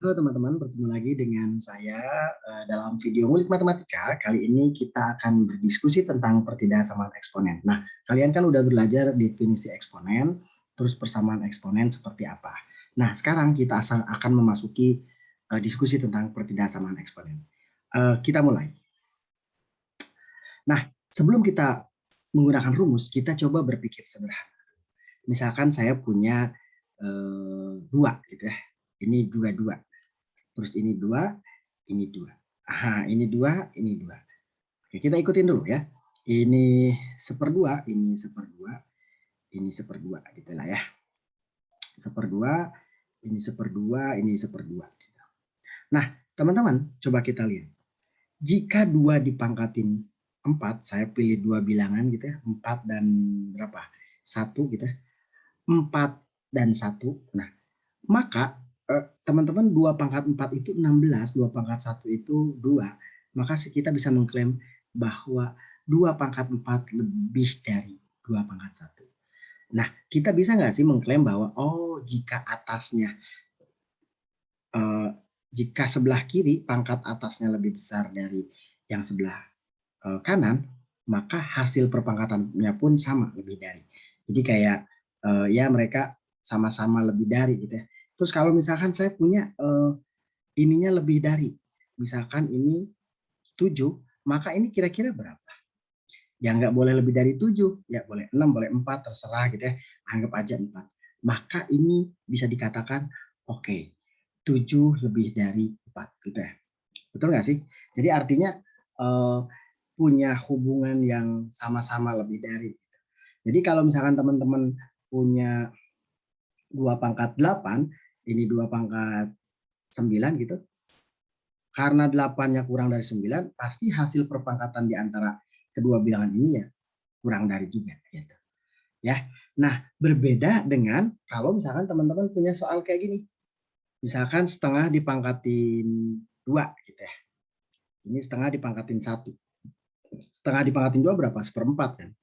Halo teman-teman, bertemu lagi dengan saya dalam video Ngulik Matematika. Kali ini kita akan berdiskusi tentang pertidaksamaan eksponen. Nah, kalian kan udah belajar definisi eksponen, terus persamaan eksponen seperti apa. Nah, sekarang kita akan memasuki diskusi tentang pertidaksamaan eksponen. Kita mulai. Nah, sebelum kita menggunakan rumus, kita coba berpikir sederhana. Misalkan saya punya dua, gitu ya. Ini juga dua. Terus ini dua, ini dua. Aha, ini dua, ini dua. Oke, kita ikutin dulu ya. Ini seperdua, ini seperdua, ini seperdua, gitu lah ya. Seperdua, ini seperdua, ini seperdua. Gitu. Nah, teman-teman, coba kita lihat. Jika dua dipangkatin 4, saya pilih dua bilangan gitu ya, 4 dan berapa? 1 gitu ya. 4 dan 1. Nah, maka teman-teman 2 pangkat 4 itu 16, 2 pangkat 1 itu 2. Maka kita bisa mengklaim bahwa 2 pangkat 4 lebih dari 2 pangkat 1. Nah, kita bisa nggak sih mengklaim bahwa jika atasnya jika sebelah kiri pangkat atasnya lebih besar dari yang sebelah kanan, maka hasil perpangkatannya pun sama, lebih dari. Jadi kayak ya mereka sama-sama lebih dari gitu ya. Terus kalau misalkan saya punya ininya lebih dari, misalkan ini 7, maka ini kira-kira berapa? Ya nggak boleh lebih dari 7, ya boleh 6, boleh 4, terserah gitu ya, anggap aja 4. Maka ini bisa dikatakan, oke, 7 lebih dari 4 gitu ya. Betul nggak sih? Jadi artinya punya hubungan yang sama-sama lebih dari. Jadi kalau misalkan teman-teman punya 2 pangkat 8, ini 2 pangkat 9 gitu, karena 8-nya kurang dari 9, pasti hasil perpangkatan di antara kedua bilangan ini ya kurang dari juga gitu. Ya. Nah, berbeda dengan kalau misalkan teman-teman punya soal kayak gini. Misalkan setengah dipangkatin 2 gitu ya. Ini setengah dipangkatin 1. Setengah dipangkatin 2 berapa? Seperempat kan.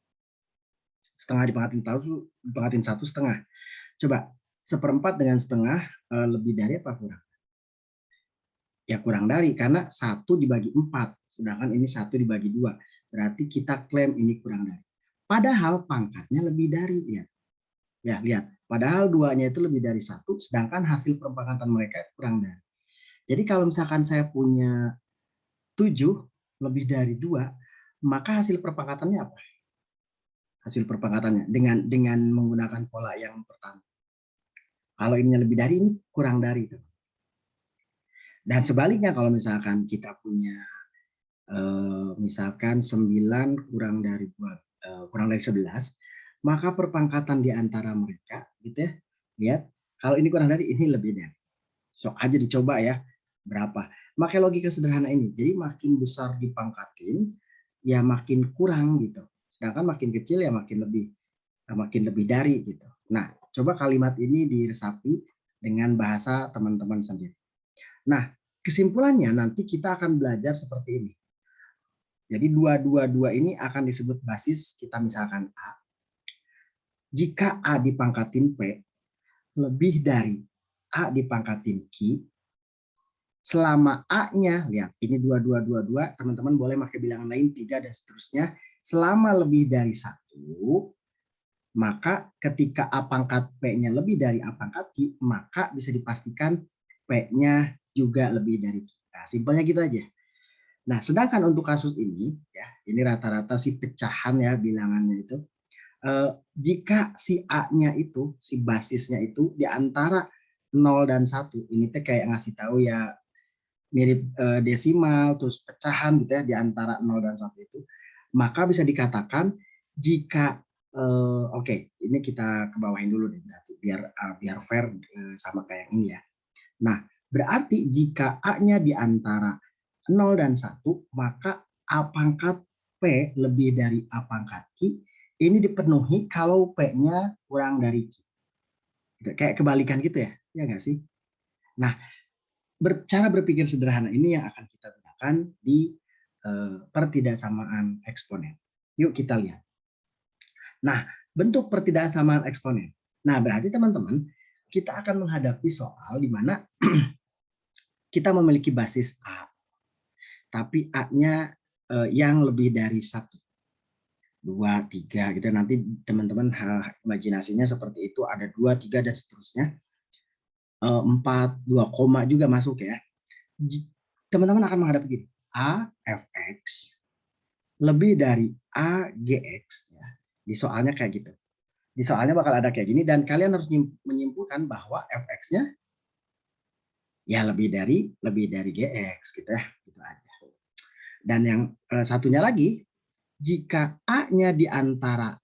Setengah dipangkatin 1 setengah. Coba, seperempat dengan setengah lebih dari apa kurang? Ya kurang dari, karena 1 dibagi 4, sedangkan ini 1 dibagi 2. Berarti kita klaim ini kurang dari. Padahal pangkatnya lebih dari. Ya, lihat. Padahal 2-nya itu lebih dari 1, sedangkan hasil perpangkatan mereka kurang dari. Jadi kalau misalkan saya punya 7 lebih dari 2, maka hasil perpangkatannya apa? Hasil perpangkatannya dengan menggunakan pola yang pertama. Kalau ininya lebih dari, ini kurang dari itu. Dan sebaliknya kalau misalkan kita punya misalkan 9 kurang dari 11, maka perpangkatan di antara mereka gitu ya. Lihat, kalau ini kurang dari, ini lebih dari. Sok aja dicoba ya, berapa. Pakai logika sederhana ini. Jadi makin besar dipangkatin, ya makin kurang gitu. Sedangkan makin kecil ya makin lebih dari gitu. Nah, coba kalimat ini diresapi dengan bahasa teman-teman sendiri. Nah, kesimpulannya nanti kita akan belajar seperti ini. Jadi 222 ini akan disebut basis, kita misalkan A. Jika A dipangkatin P lebih dari A dipangkatin Q, selama A-nya, lihat ini 2222, teman-teman boleh pakai bilangan lain 3 dan seterusnya, selama lebih dari 1, maka ketika A pangkat P-nya lebih dari A pangkat Q, maka bisa dipastikan P-nya juga lebih dari Q. Nah, simpelnya gitu aja. Nah, sedangkan untuk kasus ini, ya, ini rata-rata si pecahan ya bilangannya itu. Jika si A-nya itu, si basisnya itu di antara 0 dan 1, ini teh kayak ngasih tahu ya mirip desimal, terus pecahan gitu ya di antara 0 dan 1 itu, maka bisa dikatakan jika oke, ini kita kebawahin dulu deh berarti biar fair sama kayak ini ya. Nah, berarti jika A-nya di antara 0 dan 1, maka A pangkat P lebih dari A pangkat Q, ini dipenuhi kalau P-nya kurang dari Q. Kayak kebalikan gitu ya, ya nggak sih? Nah, cara berpikir sederhana ini yang akan kita gunakan di pertidaksamaan eksponen. Yuk kita lihat. Nah, bentuk pertidaksamaan eksponen. Nah, berarti teman-teman, kita akan menghadapi soal di mana kita memiliki basis A, tapi A-nya yang lebih dari 1, 2, 3 gitu. Nanti teman-teman imajinasinya seperti itu, ada 2, 3 dan seterusnya. 4, 2 koma juga masuk ya. Teman-teman akan menghadapi gini, A fx lebih dari A gx ya. Di soalnya kayak gitu. Di soalnya bakal ada kayak gini dan kalian harus menyimpulkan bahwa fx-nya ya lebih dari gx gitu ya. Gitu aja. Dan yang satunya lagi, jika A-nya di antara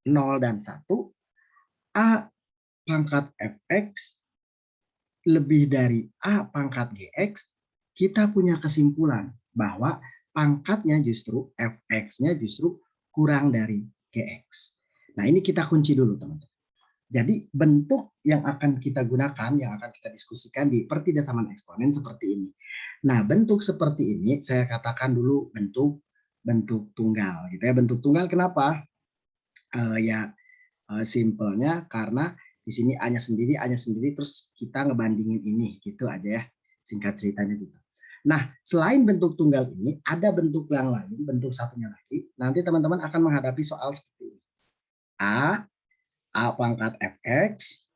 0 dan 1, A pangkat fx lebih dari A pangkat gx, kita punya kesimpulan bahwa pangkatnya justru fx-nya justru kurang dari gx. Nah, ini kita kunci dulu, teman-teman. Jadi bentuk yang akan kita gunakan, yang akan kita diskusikan di pertidaksamaan eksponen seperti ini. Nah, bentuk seperti ini saya katakan dulu bentuk tunggal gitu ya. Bentuk tunggal kenapa? Simpelnya karena di sini A-nya sendiri, terus kita ngebandingin ini, gitu aja ya, singkat ceritanya gitu. Nah, selain bentuk tunggal ini, ada bentuk yang lain, bentuk satunya lagi, nanti teman-teman akan menghadapi soal seperti ini. A pangkat fx,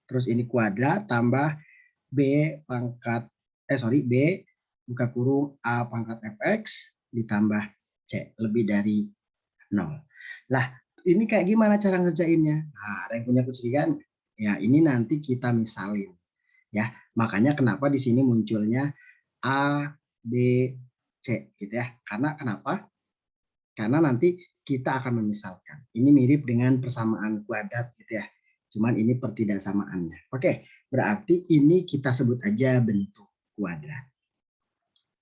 terus ini kuadrat, tambah B pangkat, B buka kurung A pangkat fx, ditambah C, lebih dari 0. Lah, ini kayak gimana cara ngerjainnya? Nah, ada yang punya kucikan? Ya, ini nanti kita misalin. Ya, makanya kenapa di sini munculnya A, B, C gitu ya. Karena kenapa? Karena nanti kita akan memisalkan. Ini mirip dengan persamaan kuadrat gitu ya. Cuman ini pertidaksamaannya. Oke, berarti ini kita sebut aja bentuk kuadrat.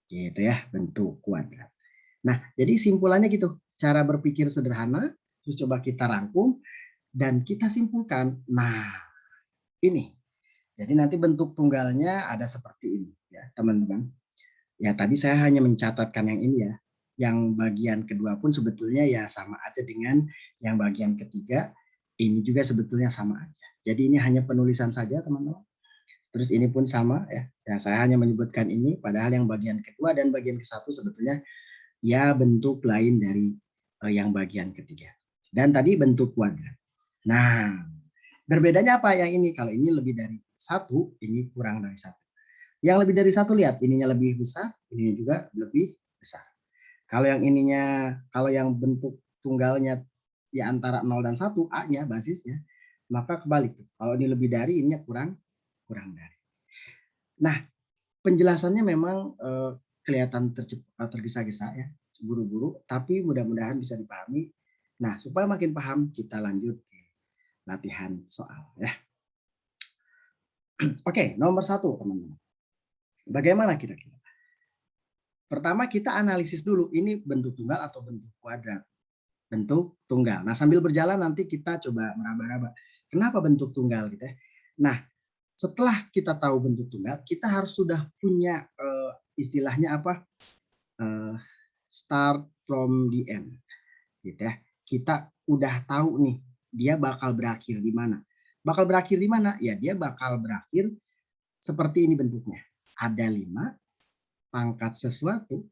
Gitu ya, bentuk kuadrat. Nah, jadi simpulannya gitu. Cara berpikir sederhana, terus coba kita rangkum, dan kita simpulkan. Nah, ini. Jadi nanti bentuk tunggalnya ada seperti ini ya, teman-teman. Ya, tadi saya hanya mencatatkan yang ini ya. Yang bagian kedua pun sebetulnya ya sama aja dengan yang bagian ketiga. Ini juga sebetulnya sama aja. Jadi ini hanya penulisan saja, teman-teman. Terus ini pun sama ya. Ya, saya hanya menyebutkan ini, padahal yang bagian kedua dan bagian ke satu sebetulnya ya bentuk lain dari yang bagian ketiga. Dan tadi bentuk kuadrat. Nah, berbedanya apa yang ini? Kalau ini lebih dari 1, ini kurang dari 1. Yang lebih dari 1 lihat, ininya lebih besar, ininya juga lebih besar. Kalau yang ininya, kalau yang bentuk tunggalnya di antara 0 dan 1, A-nya, basisnya, maka kebalik tuh. Kalau ini lebih dari, ininya kurang dari. Nah, penjelasannya memang kelihatan tergesa-gesa ya, buru-buru, tapi mudah-mudahan bisa dipahami. Nah, supaya makin paham, kita lanjut ke latihan soal ya. Oke, nomor 1 teman-teman. Bagaimana kira-kira? Pertama kita analisis dulu, ini bentuk tunggal atau bentuk kuadrat? Bentuk tunggal. Nah, sambil berjalan nanti kita coba meraba-raba. Kenapa bentuk tunggal gitu ya? Nah, setelah kita tahu bentuk tunggal, kita harus sudah punya istilahnya apa? Start from the end. Gitu ya. Kita udah tahu nih, dia bakal berakhir di mana. Bakal berakhir di mana? Ya, dia bakal berakhir seperti ini bentuknya. Ada 5 pangkat sesuatu,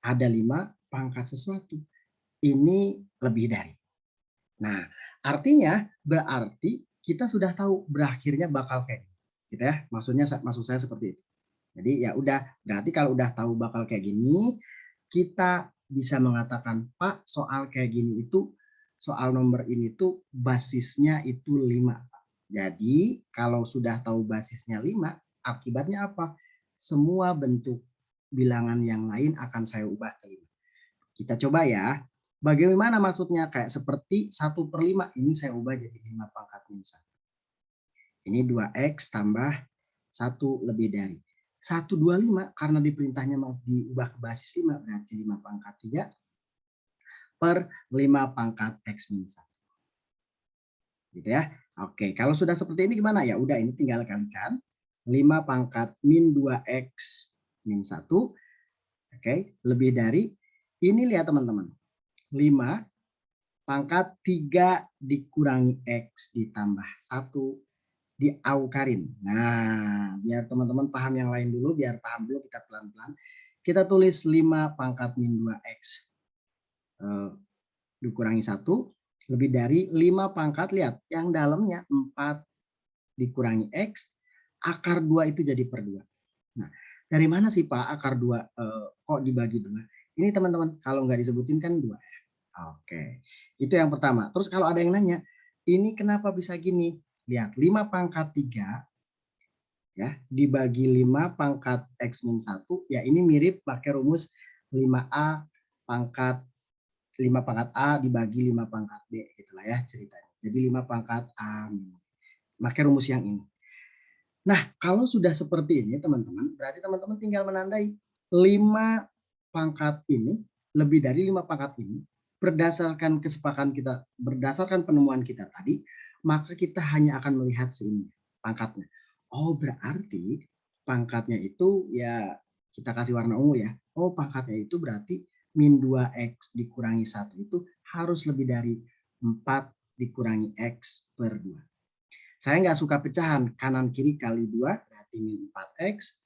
ada 5 pangkat sesuatu. Ini lebih dari. Nah, artinya berarti kita sudah tahu berakhirnya bakal kayak gini. Gitu ya. Maksud saya seperti itu. Jadi ya udah, berarti kalau udah tahu bakal kayak gini, kita bisa mengatakan, Pak, soal kayak gini itu, soal nomor ini tuh basisnya itu 5. Jadi kalau sudah tahu basisnya 5, akibatnya apa? Semua bentuk bilangan yang lain akan saya ubah ke 5. Kita coba ya. Bagaimana maksudnya? Kayak seperti 1/5 ini saya ubah jadi 5 pangkat min 1. Ini 2x tambah 1 lebih dari 125 karena diperintahnya mau diubah ke basis 5 berarti 5 pangkat 3 per 5 pangkat x min 1. Gitu ya. Oke, kalau sudah seperti ini gimana? Ya udah, ini tinggal kalikan 5 pangkat min 2x min 1. Oke, lebih dari ini, lihat teman-teman. 5 pangkat 3 dikurangi x ditambah 1 diaukarin. Nah, biar teman-teman paham yang lain dulu, biar paham dulu kita pelan-pelan. Kita tulis 5 pangkat min 2x dikurangi 1 lebih dari 5 pangkat, lihat yang dalamnya 4 dikurangi x, akar 2 itu jadi per 2. Nah, dari mana sih Pak akar 2 kok dibagi 2? Ini teman-teman, kalau nggak disebutin kan 2 ya. Oke, itu yang pertama. Terus kalau ada yang nanya, ini kenapa bisa gini? Lihat, 5 pangkat 3 ya dibagi 5 pangkat x min 1, ya ini mirip pakai rumus 5A pangkat 5 pangkat A dibagi 5 pangkat B gitulah ya ceritanya. Jadi 5 pangkat A min. Pakai rumus yang ini. Nah, kalau sudah seperti ini teman-teman, berarti teman-teman tinggal menandai 5 pangkat ini lebih dari 5 pangkat ini berdasarkan kesepakatan kita, berdasarkan penemuan kita tadi, maka kita hanya akan melihat sini pangkatnya. Oh, berarti pangkatnya itu ya kita kasih warna ungu ya. Oh, pangkatnya itu berarti min 2x dikurangi 1 itu harus lebih dari 4 dikurangi x per 2. Saya nggak suka pecahan, kanan kiri kali 2 berarti min 4x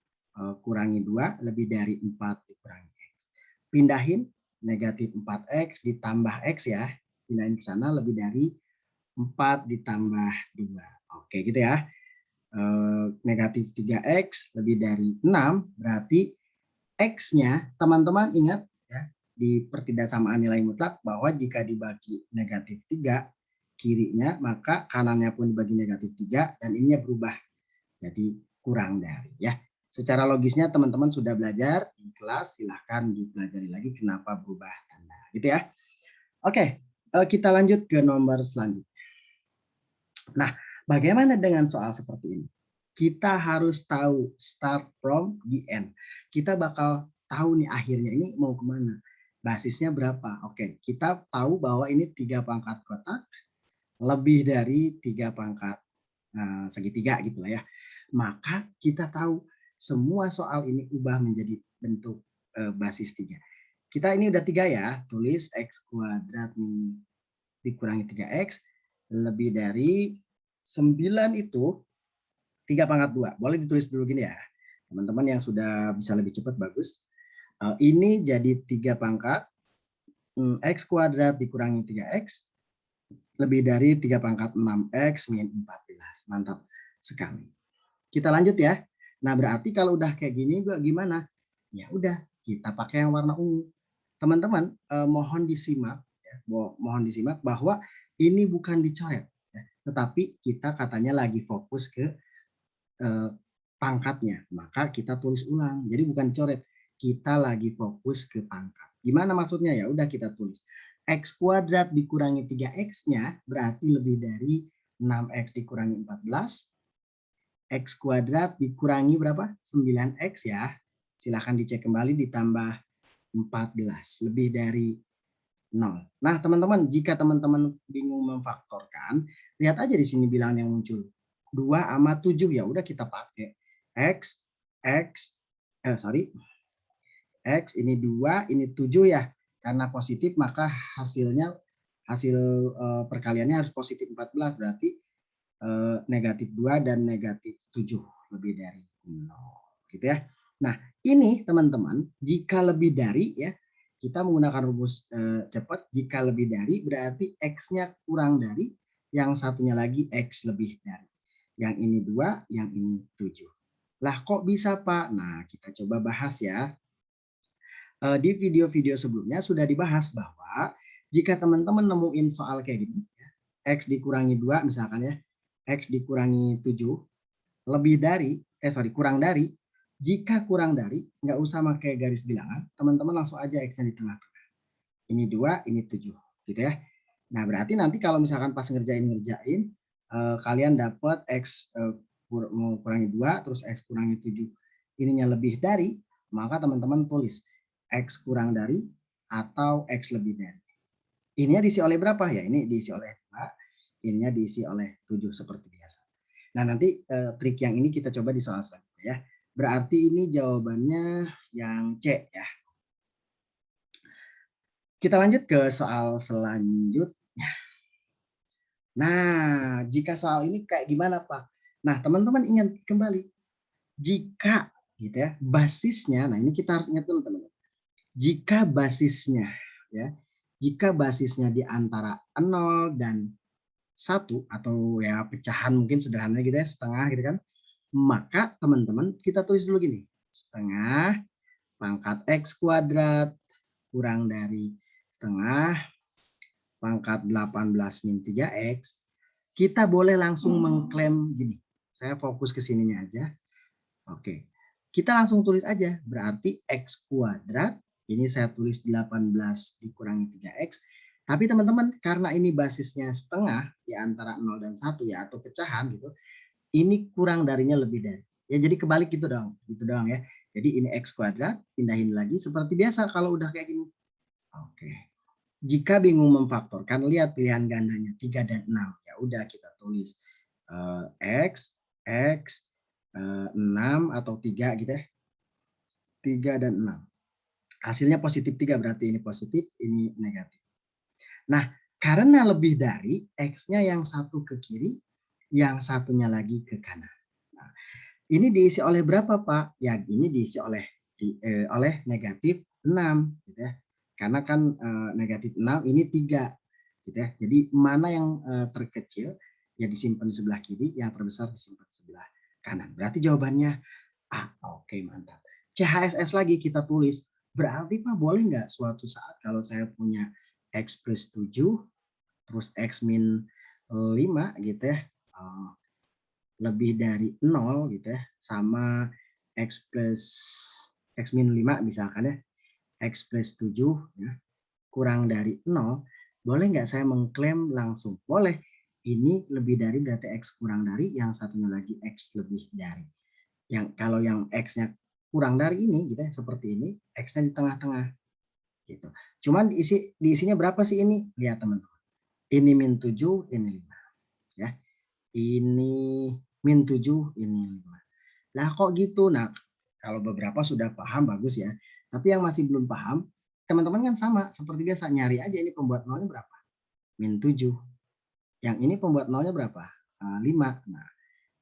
kurangi 2 lebih dari 4 dikurangi x. Pindahin negatif 4x ditambah x ya. Pindahin ke sana lebih dari 4 ditambah 2. Oke gitu ya. Negatif 3x lebih dari 6 berarti x-nya teman-teman ingat ya di pertidaksamaan nilai mutlak bahwa jika dibagi negatif 3 kirinya maka kanannya pun dibagi negatif 3 dan ininya berubah jadi kurang dari ya. Secara logisnya teman-teman sudah belajar di kelas, silahkan dipelajari lagi kenapa berubah tanda gitu ya. Oke, kita lanjut ke nomor selanjutnya. Nah, bagaimana dengan soal seperti ini? Kita harus tahu start from the end. Kita bakal tahu nih akhirnya ini mau kemana. Basisnya berapa? Oke, kita tahu bahwa ini 3 pangkat kotak lebih dari 3 pangkat segitiga gitu lah ya. Maka kita tahu semua soal ini ubah menjadi bentuk basis 3. Kita ini udah 3 ya, tulis x kuadrat dikurangi 3x lebih dari 9 itu 3 pangkat 2. Boleh ditulis dulu gini ya. Teman-teman yang sudah bisa lebih cepat bagus. Ini jadi 3 pangkat x kuadrat dikurangi 3x lebih dari 3 pangkat 6x min 14. Mantap sekali. Kita lanjut ya. Nah, berarti kalau udah kayak gini gimana? Ya udah, kita pakai yang warna ungu. Teman-teman, mohon disimak ya, mohon disimak bahwa ini bukan dicoret ya, tetapi kita katanya lagi fokus ke pangkatnya. Maka kita tulis ulang. Jadi bukan dicoret, kita lagi fokus ke pangkat. Gimana maksudnya? Ya udah kita tulis x kuadrat dikurangi 3x-nya berarti lebih dari 6x dikurangi 14. X kuadrat dikurangi berapa? 9x ya. Silahkan dicek kembali ditambah 14. Lebih dari 0. Nah teman-teman, jika teman-teman bingung memfaktorkan, lihat aja di sini bilangan yang muncul. 2 sama 7 ya udah kita pakai. X, X ini 2, ini 7 ya. Karena positif maka hasil perkaliannya harus positif 14 berarti negatif 2 dan negatif 7 lebih dari 0 gitu ya. Nah, ini teman-teman jika lebih dari ya kita menggunakan rumus cepat, jika lebih dari berarti x-nya kurang dari, yang satunya lagi x lebih dari. Yang ini 2, yang ini 7. Lah kok bisa Pak? Nah, kita coba bahas ya. Di video-video sebelumnya sudah dibahas bahwa jika teman-teman nemuin soal kayak gini, x dikurangi 2 misalkan ya, x dikurangi 7, lebih dari, kurang dari, jika kurang dari, nggak usah pakai garis bilangan, teman-teman langsung aja x-nya di tengah-tengah. Ini 2, ini 7, gitu ya. Nah, berarti nanti kalau misalkan pas ngerjain, kalian dapat x kurangi 2, terus x kurangi 7, ininya lebih dari, maka teman-teman tulis x kurang dari atau x lebih dari. Ininya diisi oleh berapa? Ya ini diisi oleh 2, ininya diisi oleh 7 seperti biasa. Nah nanti trik yang ini kita coba di soal selanjutnya ya. Berarti ini jawabannya yang C ya. Kita lanjut ke soal selanjutnya. Nah jika soal ini kayak gimana Pak? Nah, teman-teman ingat kembali, jika gitu ya, basisnya, nah ini kita harus ingat dulu teman-teman. Jika basisnya ya, jika basisnya di antara 0 dan 1 atau ya pecahan mungkin sederhananya gitu ya, setengah gitu kan, maka teman-teman kita tulis dulu gini, setengah pangkat X kuadrat kurang dari setengah pangkat 18 min 3X, kita boleh langsung mengklaim gini, saya fokus ke sininya aja. Oke, kita langsung tulis aja, berarti X kuadrat, ini saya tulis 18 dikurangi 3X, tapi teman-teman karena ini basisnya setengah di antara 0 dan 1 ya, atau pecahan gitu, ini kurang darinya lebih dari. Ya jadi kebalik gitu doang ya. Jadi ini X kuadrat, pindahin lagi seperti biasa kalau udah kayak gini. Oke. Jika bingung memfaktorkan, lihat pilihan gandanya 3 dan 6. Ya udah kita tulis X, X, 6 atau 3 gitu ya. 3 dan 6. Hasilnya positif 3, berarti ini positif, ini negatif. Nah, karena lebih dari, X-nya yang satu ke kiri, yang satunya lagi ke kanan. Nah, ini diisi oleh berapa, Pak? Ya, ini diisi oleh negatif 6, gitu ya. Karena kan negatif 6 ini 3, gitu ya. Jadi mana yang terkecil ya disimpan di sebelah kiri, yang terbesar disimpan di sebelah kanan. Berarti jawabannya A. Oke, mantap. CHSS lagi kita tulis. Berarti Pak boleh nggak suatu saat kalau saya punya X plus 7 terus X min 5 gitu ya. Lebih dari 0 gitu ya, sama X plus X min 5 misalkan ya, X plus 7 ya, kurang dari 0, boleh nggak saya mengklaim langsung? Boleh. Ini lebih dari berarti X kurang dari, yang satunya lagi X lebih dari. Yang kalau yang X-nya kurang dari ini gitu ya, seperti ini, X-nya di tengah-tengah gitu. Cuman diisinya berapa sih ini? Lihat teman-teman. Ini min 7, ini 5 ya. Ini min 7, ini 5. Lah kok gitu? Nah, kalau beberapa sudah paham bagus ya. Tapi yang masih belum paham, teman-teman kan sama seperti biasa, nyari aja ini pembuat nolnya berapa? Min 7. Yang ini pembuat nolnya berapa? 5. Nah,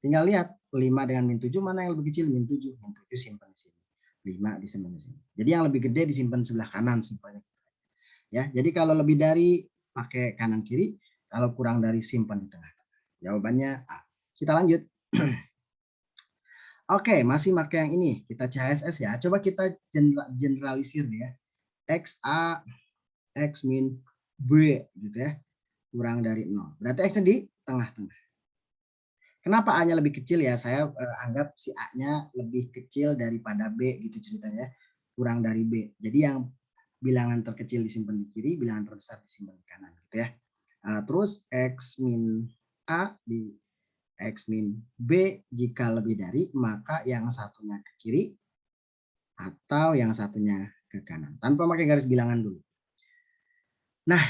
tinggal lihat 5 dengan min 7 mana yang lebih kecil? Min 7. Min 7 simpan di sini. 5 disimpan di sini. Jadi yang lebih gede disimpan sebelah kanan simpannya. Ya, jadi kalau lebih dari pakai kanan kiri, kalau kurang dari simpan di tengah. Jawabannya A. Kita lanjut. Oke, masih pakai yang ini. Kita CHSS ya. Coba kita generalisir ya. XA, X min B gitu ya. Kurang dari 0. Berarti X-nya di tengah-tengah. Kenapa A-nya lebih kecil ya? Saya anggap si A-nya lebih kecil daripada B gitu ceritanya. Kurang dari B. Jadi yang bilangan terkecil disimpan di kiri, bilangan terbesar disimpan di kanan gitu ya. Terus X min A di X min B jika lebih dari, maka yang satunya ke kiri atau yang satunya ke kanan. Tanpa pakai garis bilangan dulu. Nah,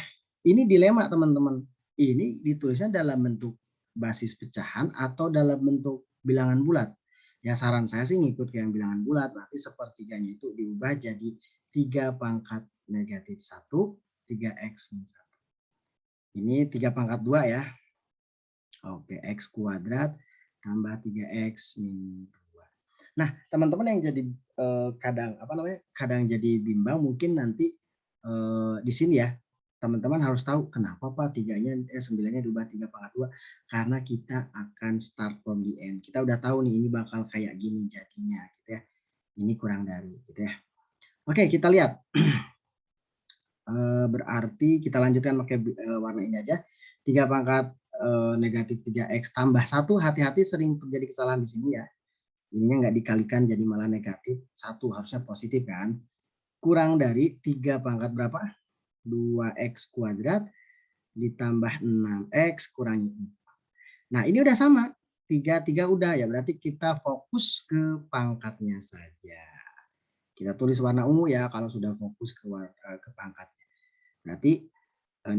ini dilema teman-teman. Ini ditulisnya dalam bentuk basis pecahan atau dalam bentuk bilangan bulat. Ya saran saya sih ngikut ke yang bilangan bulat, berarti sepertiganya itu diubah jadi 3 pangkat negatif 1, 3x min 1. Ini 3 pangkat 2 ya. Oke, X kuadrat tambah 3X min 2. Nah, teman-teman yang jadi kadang jadi bimbang mungkin nanti di sini ya. Teman-teman harus tahu kenapa Pak 9-nya diubah 3 pangkat 2, karena kita akan start from the end. Kita udah tahu nih ini bakal kayak gini jadinya gitu ya. Ini kurang dari gitu ya. Oke, kita lihat. Berarti kita lanjutkan pakai warna ini aja. 3 pangkat negatif 3x tambah 1, hati-hati sering terjadi kesalahan di sini ya. Ininya nggak dikalikan jadi malah negatif, 1 harusnya positif kan. Kurang dari 3 pangkat berapa? 2x kuadrat ditambah 6x kurangi 4. Nah ini udah sama, 3 udah ya, berarti kita fokus ke pangkatnya saja. Kita tulis warna ungu ya kalau sudah fokus ke pangkatnya. Berarti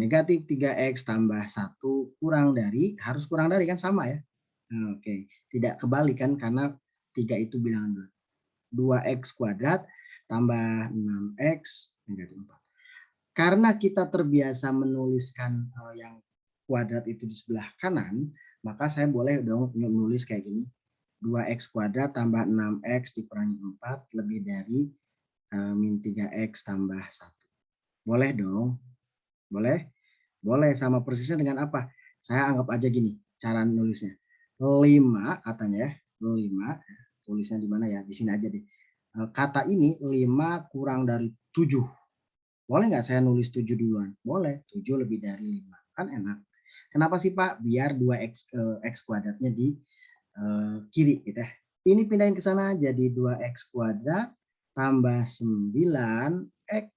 negatif 3x tambah 1 kurang dari, harus kurang dari kan sama ya. Oke, tidak kebalik kan karena 3 itu bilangan bulat. 2x kuadrat tambah 6x negatif 4. Karena kita terbiasa menuliskan yang kuadrat itu di sebelah kanan, maka saya boleh dong nulis kayak gini. 2x kuadrat tambah 6x dikurangi 4 lebih dari min 3x tambah 1. Boleh dong? Boleh? Boleh, sama persisnya dengan apa? Saya anggap aja gini, cara nulisnya. 5 katanya ya, 5, tulisnya di mana ya? Di sini aja deh. Kata ini 5 kurang dari 7. Boleh nggak saya nulis 7 duluan? Boleh, 7 lebih dari 5. Kan enak. Kenapa sih Pak? Biar 2x x kuadratnya di kiri gitu ya. Ini pindahin ke sana jadi 2x kuadrat tambah 9x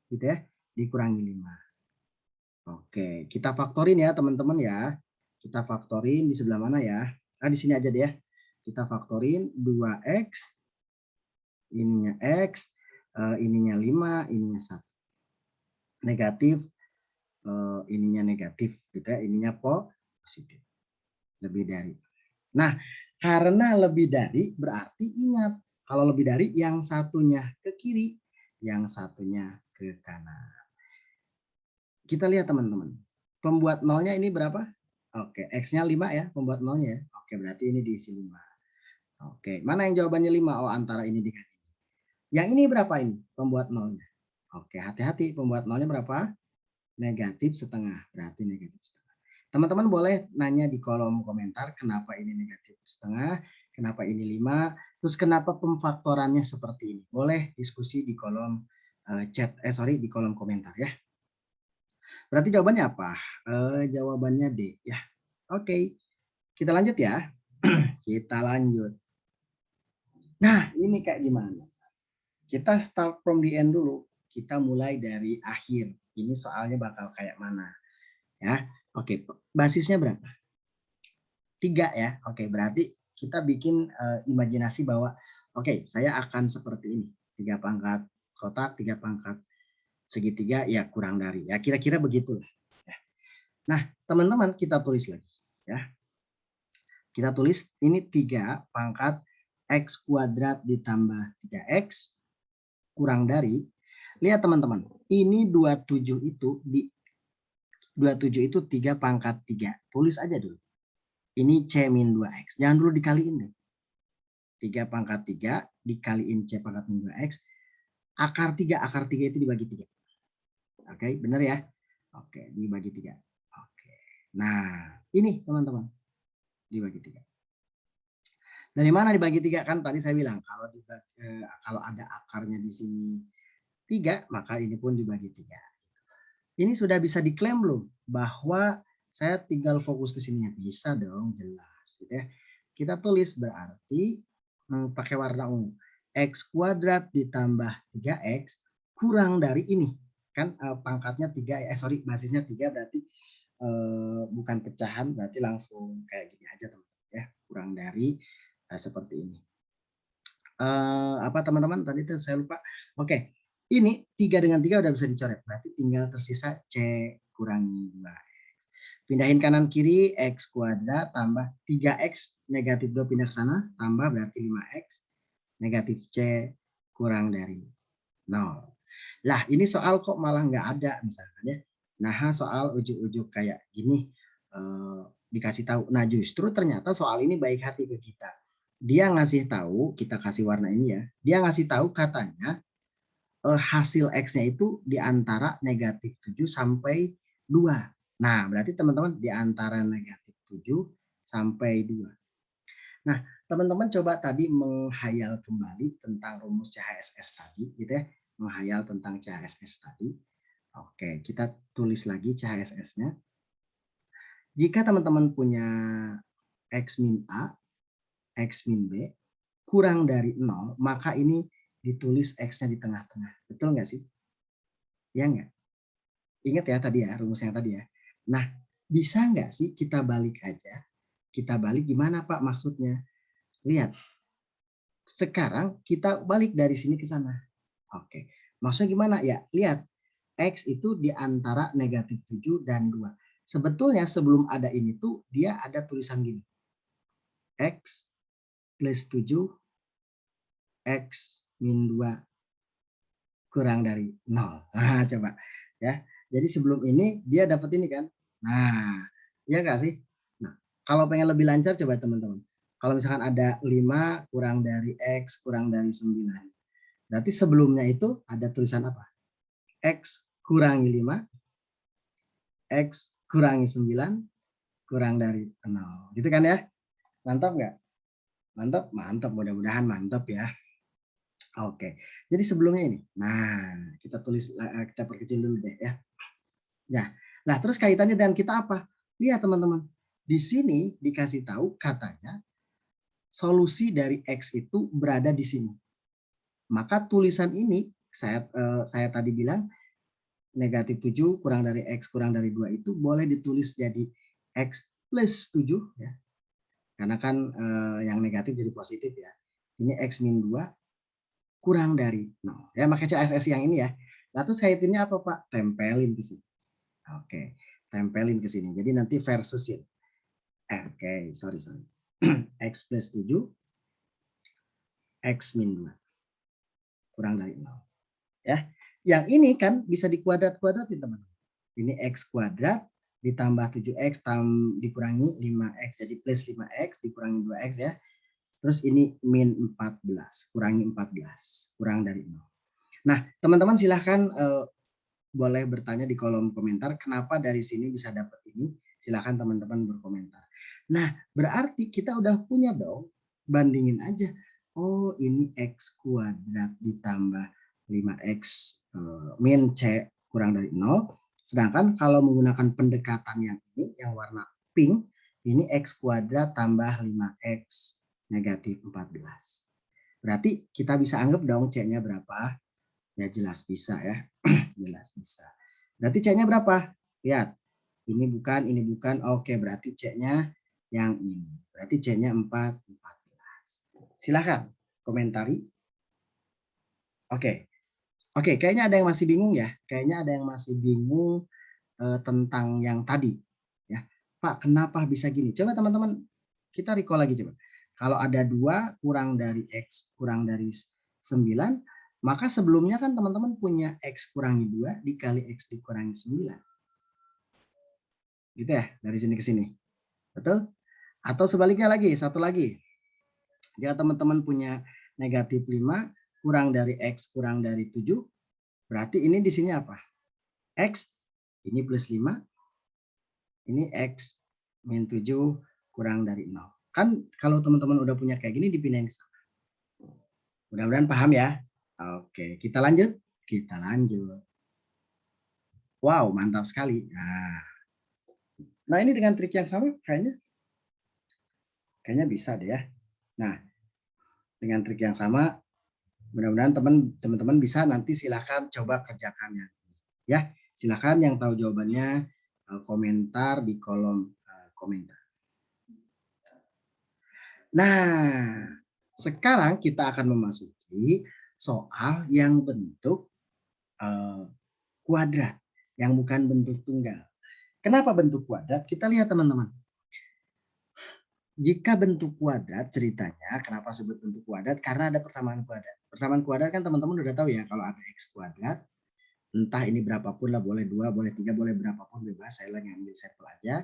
gitu ya, dikurangi 5. Oke, kita faktorin ya teman-teman ya. Kita faktorin di sebelah mana ya? Nah, di sini aja deh ya. Kita faktorin 2x, ininya x, ininya 5, ininya 1. Negatif, ininya negatif gitu ya, ininya positif. Lebih dari. Nah, karena lebih dari berarti ingat, kalau lebih dari yang satunya ke kiri, yang satunya ke kanan. Kita lihat teman-teman. Pembuat nolnya ini berapa? Oke, X-nya 5 ya, pembuat nolnya ya. Oke, berarti ini diisi 5. Oke, mana yang jawabannya 5? Oh, antara ini dengan ini. Yang ini berapa ini? Pembuat nolnya. Oke, hati-hati. Pembuat nolnya berapa? Negatif setengah. Berarti negatif setengah. Teman-teman boleh nanya di kolom komentar kenapa ini negatif setengah, kenapa ini 5, terus kenapa pemfaktorannya seperti ini. Boleh diskusi di kolom di kolom komentar ya. Berarti jawabannya apa? Jawabannya D ya. Oke, kita lanjut ya. Kita lanjut. Nah, ini kayak gimana? Kita start from the end dulu. Kita mulai dari akhir. Ini soalnya bakal kayak mana? Ya, oke. Basisnya berapa? 3 ya. Oke, berarti kita bikin imajinasi bahwa oke, saya akan seperti ini. 3 pangkat kotak, 3 pangkat segitiga, ya kurang dari. Ya kira-kira begitu. Ya. Nah, teman-teman kita tulis lagi. Ya. Kita tulis ini 3 pangkat x kuadrat ditambah 3x kurang dari. Lihat teman-teman, ini 27 itu 3 pangkat 3. Tulis aja dulu. Ini C min 2x. Jangan dulu dikaliin deh. 3 pangkat 3 dikaliin C pangkat min 2x. Akar 3 itu dibagi 3. Oke, benar ya? Oke, dibagi 3. Oke. Nah, ini teman-teman. Dibagi 3. Dari mana dibagi 3? Kan tadi saya bilang kalau ada akarnya di sini 3, maka ini pun dibagi 3. Ini sudah bisa diklaim belum bahwa saya tinggal fokus ke sini? Bisa dong, jelas gitu ya. Kita tulis berarti pakai warna ungu. X kuadrat ditambah 3x kurang dari ini. Kan pangkatnya 3, basisnya 3 berarti bukan pecahan, berarti langsung kayak gini aja teman-teman ya. Kurang dari seperti ini. Apa teman-teman tadi itu saya lupa. Oke, ini 3 dengan 3 udah bisa dicoret. Berarti tinggal tersisa C kurangi 2x. Pindahin kanan kiri x kuadrat tambah 3x negatif 2 pindah ke sana tambah berarti 5x negatif C kurang dari 0. Lah ini soal kok malah nggak ada misalkan ya. Nah soal ujuk-ujuk kayak gini dikasih tahu. Nah justru ternyata soal ini baik hati ke kita. Dia ngasih tahu, kita kasih warna ini ya. Dia ngasih tahu katanya hasil X-nya itu di antara negatif 7 sampai 2. Nah, berarti teman-teman di antara negatif 7 sampai 2. Nah, teman-teman coba tadi menghayal kembali tentang rumus CHSS tadi, gitu ya. Menghayal tentang CHSS tadi. Oke, kita tulis lagi CHSS-nya. Jika teman-teman punya X min A, X min B, kurang dari 0, maka ini ditulis X-nya di tengah-tengah. Betul nggak sih? Ya nggak? Ingat ya tadi ya, rumus yang tadi ya. Nah, bisa nggak sih kita balik aja? Kita balik gimana Pak maksudnya? Lihat, sekarang kita balik dari sini ke sana. Oke, maksudnya gimana ya? Lihat, X itu di antara negatif 7 dan 2. Sebetulnya sebelum ada ini tuh dia ada tulisan gini. X plus 7, X min 2 kurang dari 0. Nah, coba ya. Jadi sebelum ini dia dapat ini kan. Nah, ya nggak sih? Nah, Kalau pengen lebih lancar coba teman-teman. Kalau misalkan ada 5 kurang dari X kurang dari 9. Berarti sebelumnya itu ada tulisan apa? X kurangi 5, X kurangi 9, kurang dari 0. Gitu kan ya? Mantap nggak? Mantap? Mantap. Mudah-mudahan mantap ya. Oke. Jadi sebelumnya ini. Nah, kita tulis, kita perkecil dulu deh ya. Ya. Nah, terus kaitannya dengan kita apa? Lihat teman-teman. Di sini dikasih tahu katanya solusi dari X itu berada di sini. Maka tulisan ini saya tadi bilang negatif 7 kurang dari X kurang dari 2 itu boleh ditulis jadi X plus 7 ya. Karena kan yang negatif jadi positif ya. Ini X min 2 kurang dari 0. Ya, pakai CSS yang ini ya. Nah, terus kaitannya apa, Pak? Tempelin ke sini. Oke, tempelin ke sini. Jadi nanti versusin. Oke, sorry. X plus 7, X min 2 kurang dari 0. Ya. Yang ini kan bisa dikuadrat-kuadratin, teman-teman. Ini X kuadrat ditambah 7X dikurangi 5X. Jadi plus 5X dikurangi 2X ya. Terus ini min 14, kurangi 14, kurang dari 0. Nah, teman-teman silahkan boleh bertanya di kolom komentar kenapa dari sini bisa dapat ini. Silahkan teman-teman berkomentar. Nah, berarti kita udah punya dong. Bandingin aja. Oh, ini X kuadrat ditambah 5X min C kurang dari 0. Sedangkan kalau menggunakan pendekatan yang ini, yang warna pink, ini X kuadrat tambah 5X negatif 14. Berarti kita bisa anggap dong C-nya berapa? Ya jelas bisa ya. Jelas bisa. Berarti C-nya berapa? Lihat. Ini bukan. Oke, berarti C-nya yang ini. Berarti C-nya 14. Silahkan komentari. Oke. Oke, kayaknya ada yang masih bingung ya. Kayaknya ada yang masih bingung tentang yang tadi. Ya, Pak, kenapa bisa gini? Coba teman-teman kita recall lagi coba. Kalau ada 2 kurang dari X kurang dari 9, maka sebelumnya kan teman-teman punya X kurangi 2 dikali X dikurangi 9. Gitu ya, dari sini ke sini. Betul? Atau sebaliknya lagi, satu lagi. Jika teman-teman punya negatif 5 kurang dari X kurang dari 7, berarti ini di sini apa? X, ini plus 5, ini X min 7 kurang dari 0. Kan kalau teman-teman udah punya kayak gini dipindahin ke sana. Mudah-mudahan paham ya. Oke, kita lanjut. Kita lanjut. Wow, mantap sekali. Nah ini dengan trik yang sama kayaknya bisa deh ya. Nah, dengan trik yang sama mudah-mudahan teman-teman bisa nanti silahkan coba kerjakannya. Ya, silahkan yang tahu jawabannya komentar di kolom komentar. Nah, sekarang kita akan memasuki soal yang bentuk kuadrat, yang bukan bentuk tunggal. Kenapa bentuk kuadrat? Kita lihat teman-teman. Jika bentuk kuadrat ceritanya, kenapa sebut bentuk kuadrat? Karena ada persamaan kuadrat. Persamaan kuadrat kan teman-teman udah tahu ya, kalau ada X kuadrat, entah ini berapapun lah, boleh 2, boleh 3, boleh berapapun bebas, saya lagi ambil sampel aja.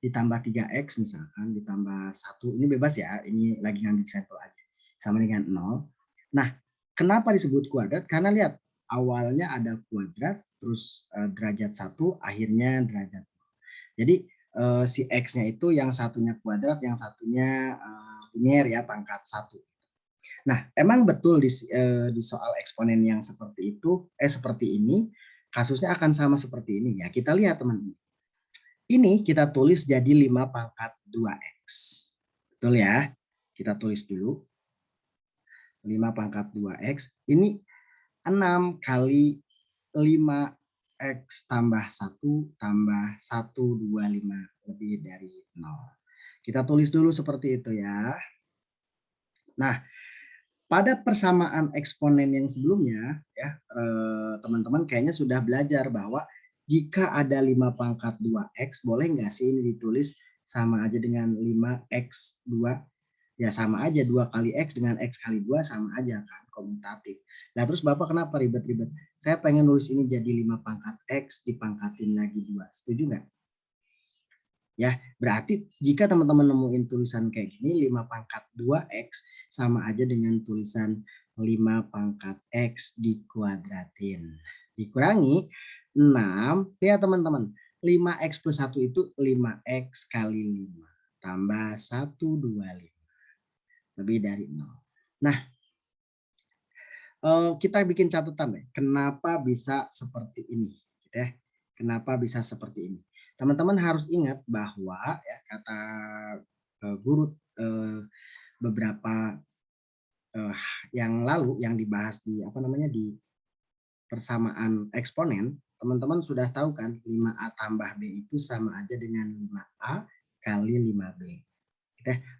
Ditambah 3X misalkan, ditambah 1, ini bebas ya, ini lagi ngambil sampel aja. Sama dengan 0. Nah, kenapa disebut kuadrat? Karena lihat, awalnya ada kuadrat, terus derajat 1, akhirnya derajat 0. Jadi si X-nya itu yang satunya kuadrat, yang satunya linear ya, pangkat 1. Nah, emang betul di soal eksponen yang seperti itu, seperti ini, kasusnya akan sama seperti ini ya. Kita lihat teman-teman. Ini kita tulis jadi 5 pangkat 2X. Betul ya? Kita tulis dulu. 5 pangkat 2X. Ini 6 kali 5X tambah 1 tambah 125 lebih dari 0. Kita tulis dulu seperti itu ya. Nah, pada persamaan eksponen yang sebelumnya, ya teman-teman kayaknya sudah belajar bahwa jika ada 5 pangkat 2X, boleh nggak sih ini ditulis sama aja dengan 5X2? Ya sama aja, 2 kali X dengan X kali 2 sama aja kan, komutatif. Nah terus Bapak kenapa ribet-ribet? Saya pengen nulis ini jadi 5 pangkat X dipangkatin lagi 2. Setuju nggak? Ya, berarti jika teman-teman nemuin tulisan kayak gini 5 pangkat 2x sama aja dengan tulisan 5 pangkat x dikuadratin. Dikurangi 6, lihat teman-teman, 5x plus 1 itu 5x kali 5 tambah 125 lebih dari 0. Nah, kita bikin catatan deh, kenapa bisa seperti ini, gitu ya. Kenapa bisa seperti ini? Teman-teman harus ingat bahwa ya kata guru beberapa eh, yang lalu yang dibahas di apa namanya di persamaan eksponen, teman-teman sudah tahu kan 5A tambah B itu sama aja dengan 5A kali 5B.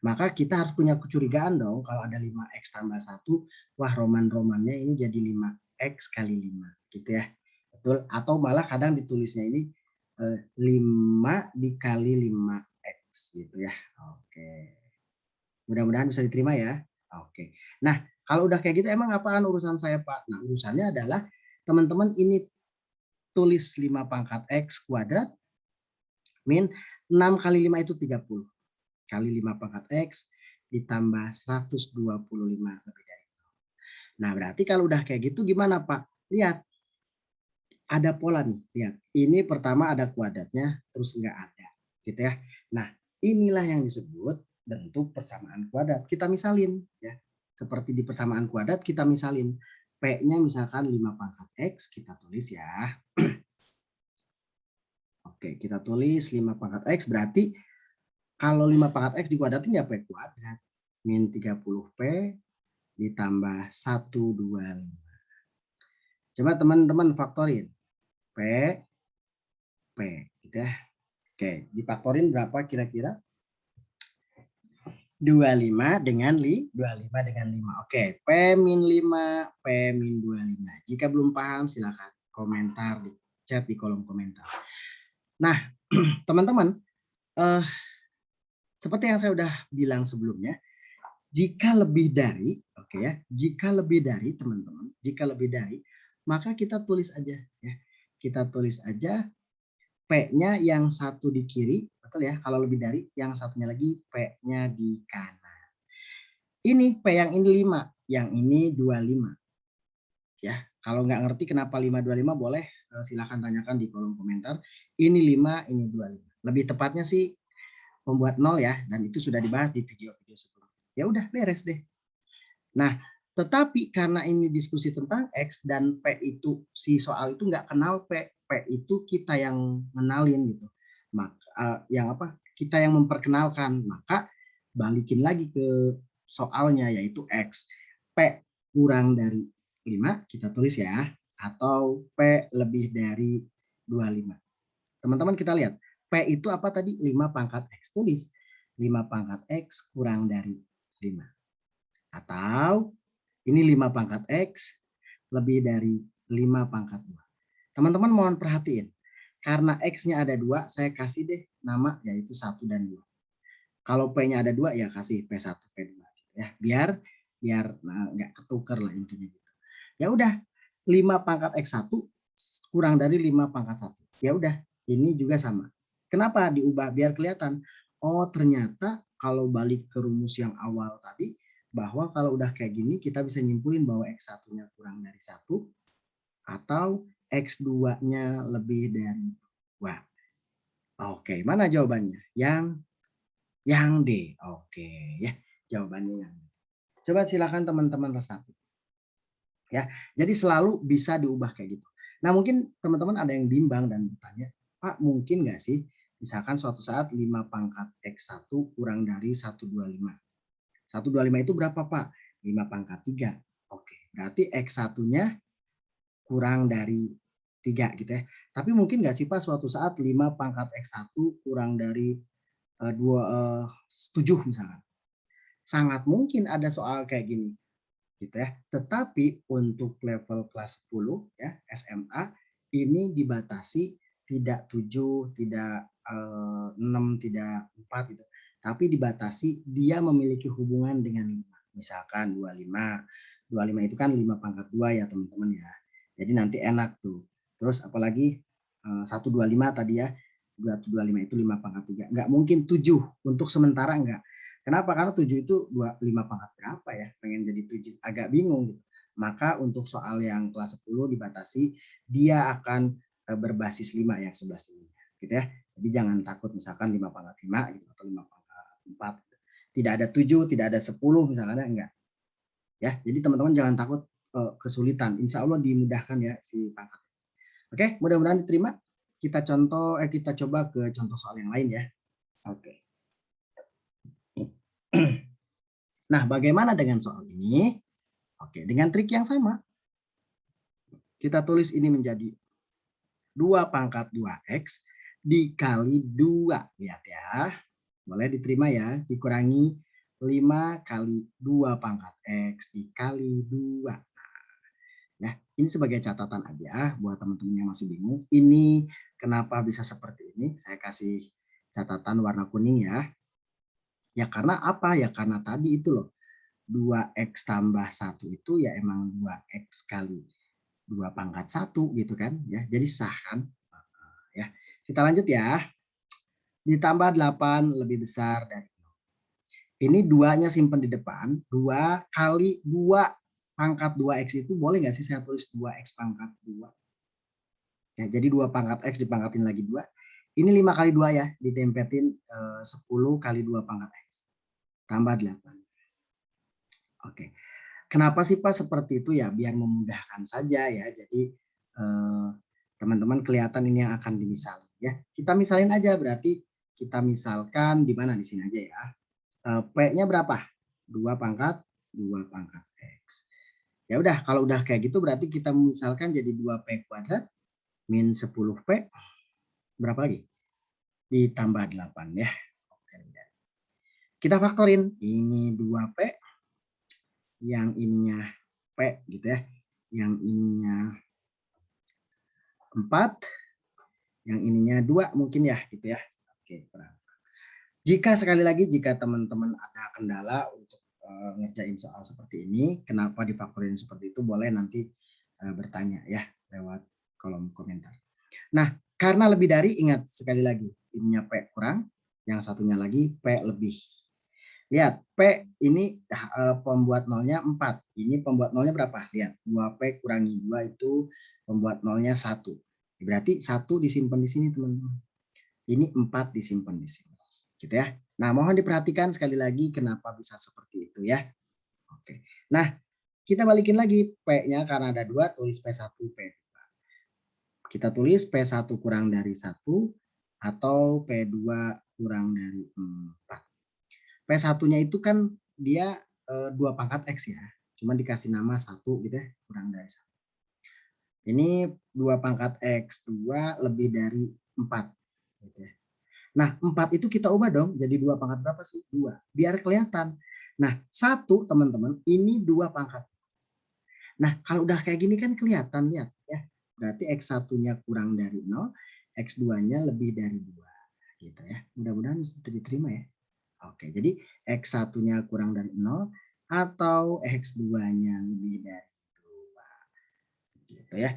Maka kita harus punya kecurigaan dong kalau ada 5x tambah 1, wah roman-romannya ini jadi 5x kali 5 gitu ya. Betul, atau malah kadang ditulisnya ini 5 dikali 5x gitu ya. Oke. Mudah-mudahan bisa diterima ya. Oke. Nah, kalau udah kayak gitu emang apaan urusan saya, Pak? Nah, urusannya adalah teman-teman ini tulis 5 pangkat x kuadrat min 6 kali 5 itu 30 kali 5 pangkat x ditambah 125 lebih dari. Nah, berarti kalau udah kayak gitu gimana, Pak? Lihat, ada pola nih, lihat. Ini pertama ada kuadratnya, terus enggak ada, gitu ya. Nah, inilah yang disebut bentuk persamaan kuadrat. Kita misalin ya. Seperti di persamaan kuadrat kita misalin. P-nya misalkan 5 pangkat X, kita tulis ya. Oke, kita tulis 5 pangkat X berarti kalau 5 pangkat X dikuadratin ya P kuadrat. Min 30P ditambah 125. Coba teman-teman faktorin. P, P gitu ya. Oke, difaktorin berapa kira-kira? 25 dengan 25 dengan 5. Oke, P min 5, P min 25. Jika belum paham silakan komentar di chat di kolom komentar. Nah, teman-teman, seperti yang saya udah bilang sebelumnya, jika lebih dari, oke ya, jika lebih dari teman-teman, jika lebih dari, maka kita tulis aja ya. Kita tulis aja P-nya yang satu di kiri, betul ya. Kalau lebih dari, yang satunya lagi P-nya di kanan. Ini P yang ini 5, yang ini 25. Ya, kalau nggak ngerti kenapa 525 boleh silahkan tanyakan di kolom komentar. Ini 5, ini 25. Lebih tepatnya sih membuat 0 ya, dan itu sudah dibahas di video-video sebelumnya. Ya udah beres deh. Nah, tetapi karena ini diskusi tentang X dan P itu si soal itu nggak kenal P, P itu kita yang mengenalin gitu. Maka yang apa? Kita yang memperkenalkan. Maka balikin lagi ke soalnya yaitu X. P kurang dari 5 kita tulis ya, atau P lebih dari 25. Teman-teman kita lihat, P itu apa tadi? 5 pangkat X. Tulis 5 pangkat X kurang dari 5. Atau ini 5 pangkat X lebih dari 5 pangkat 2. Teman-teman mohon perhatiin. Karena X-nya ada 2, saya kasih deh nama yaitu 1 dan 2. Kalau P-nya ada 2 ya kasih P1, P2 ya. Biar nggak ketukar lah intinya gitu. Ya udah, 5 pangkat X1 kurang dari 5 pangkat 1. Ya udah, ini juga sama. Kenapa diubah? Biar kelihatan. Oh, ternyata kalau balik ke rumus yang awal tadi, bahwa kalau udah kayak gini kita bisa nyimpulin bahwa X1-nya kurang dari 1 atau X2-nya lebih dari 2. Oke, mana jawabannya? Yang D. Oke, ya. Jawabannya yang D. Coba silakan teman-teman resapi. Ya, jadi selalu bisa diubah kayak gitu. Nah, mungkin teman-teman ada yang bimbang dan bertanya, Pak, mungkin nggak sih misalkan suatu saat 5 pangkat X1 kurang dari 125. 125 itu berapa, Pak? 5 pangkat 3. Oke, berarti X1-nya kurang dari 3 gitu ya. Tapi mungkin nggak sih Pak suatu saat 5 pangkat X1 kurang dari 7 misalkan. Sangat mungkin ada soal kayak gini gitu ya. Tetapi untuk level kelas 10 ya SMA ini dibatasi tidak 7, tidak 6, tidak 4 gitu. Tapi dibatasi dia memiliki hubungan dengan 5. Misalkan 25. 25 itu kan 5 pangkat 2 ya teman-teman ya. Jadi nanti enak tuh. Terus apalagi 125 tadi ya. 25 itu 5 pangkat 3. Nggak mungkin 7 untuk sementara enggak. Kenapa? Karena 7 itu 5 pangkat berapa ya? Pengen jadi 7. Agak bingung gitu. Maka untuk soal yang kelas 10 dibatasi, dia akan berbasis 5 yang sebelah sini. Gitu ya. Jadi jangan takut misalkan 5 pangkat 5 gitu, atau 5 pangkat 4. Tidak ada 7, tidak ada 10 misalkan, enggak. Ya, jadi teman-teman jangan takut kesulitan. Insya Allah dimudahkan ya si pangkat. Oke, mudah-mudahan diterima. Kita coba ke contoh soal yang lain ya. Oke. Nah, bagaimana dengan soal ini? Oke, dengan trik yang sama. Kita tulis ini menjadi 2 pangkat 2x dikali 2. Lihat ya. Boleh diterima ya. Dikurangi 5 kali 2 pangkat x dikali 2. Ya, ini sebagai catatan aja buat teman-teman yang masih bingung. Ini kenapa bisa seperti ini? Saya kasih catatan warna kuning ya. Ya karena apa? Ya karena tadi itu loh. 2x tambah 1 itu ya emang 2x kali 2 pangkat 1 gitu kan. Ya, jadi sah kan? Ya. Kita lanjut ya. Ditambah 8 lebih besar dari 0. Ini 2-nya simpan di depan. 2 kali 2 pangkat 2x itu boleh nggak sih saya tulis 2x pangkat 2? Ya, jadi 2 pangkat x dipangkatin lagi 2. Ini 5 kali 2 ya, ditempetin 10 kali 2 pangkat x. Tambah 8. Oke. Kenapa sih Pak seperti itu ya? Biar memudahkan saja ya. Jadi teman-teman kelihatan ini yang akan dimisali ya. Kita misalin aja, berarti kita misalkan di mana, di sini aja ya. P-nya berapa? 2 pangkat 2 pangkat x. Ya udah, kalau udah kayak gitu berarti kita misalkan jadi 2p kuadrat min 10p berapa lagi? Ditambah 8 ya. Kita faktorin. Ini 2p, yang ininya p gitu ya. Yang ininya 4, yang ininya 2 mungkin ya gitu ya. Oke, jika sekali lagi jika teman-teman ada kendala untuk ngerjain soal seperti ini, kenapa difaktorin seperti itu, boleh nanti bertanya ya lewat kolom komentar. Nah, karena lebih dari, ingat sekali lagi, ininya P kurang, yang satunya lagi P lebih. Lihat, P ini pembuat nolnya 4. Ini pembuat nolnya berapa? Lihat, 2P kurangi 2 itu pembuat nolnya 1. Berarti 1 disimpan di sini, teman-teman. Ini 4 disimpan di sini. Gitu ya. Nah, mohon diperhatikan sekali lagi kenapa bisa seperti itu ya. Oke. Nah, kita balikin lagi P-nya karena ada 2, tulis P1, P2. Kita tulis P1 kurang dari 1 atau P2 kurang dari 4. P1-nya itu kan dia 2 pangkat X ya. Cuma dikasih nama 1 gitu ya, kurang dari 1. Ini 2 pangkat X, 2 lebih dari 4. Gitu ya. Nah, 4 itu kita ubah dong jadi 2 pangkat berapa sih? 2. Biar kelihatan. Nah, 1 teman-teman ini 2 pangkat. Nah, kalau udah kayak gini kan kelihatan, lihat ya. Berarti X1-nya kurang dari 0, X2-nya lebih dari 2. Gitu ya. Mudah-mudahan bisa diterima ya. Oke, jadi X1-nya kurang dari 0 atau X2-nya lebih dari 2. Gitu ya.